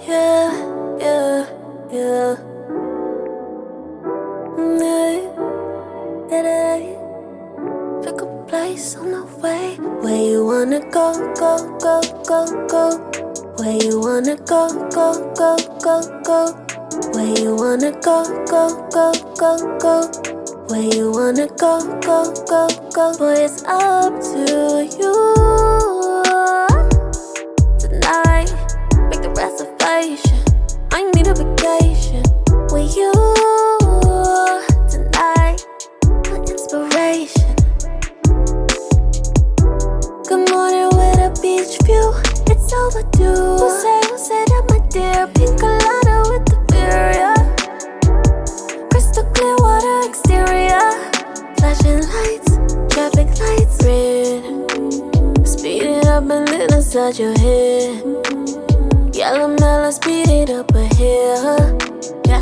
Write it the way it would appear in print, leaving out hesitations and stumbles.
Yeah, yeah, yeah. Pick a place on the way. Where you wanna go, go, go, go, go. Where you wanna go, go, go, go, go. Where you wanna go, go, go, go, go. Where you wanna go, go, go, go. Boy, it's up to you. Tonight, make the reservation. I need a vacation with you. Tonight, my inspiration. Good morning with a beach view. It's overdue. Who say that, my dear? Pink colada with the beer, yeah. Crystal clear water exterior. Flashing lights, traffic lights, red. Speed it up and then inside your head. Yellow melon, speed it up ahead.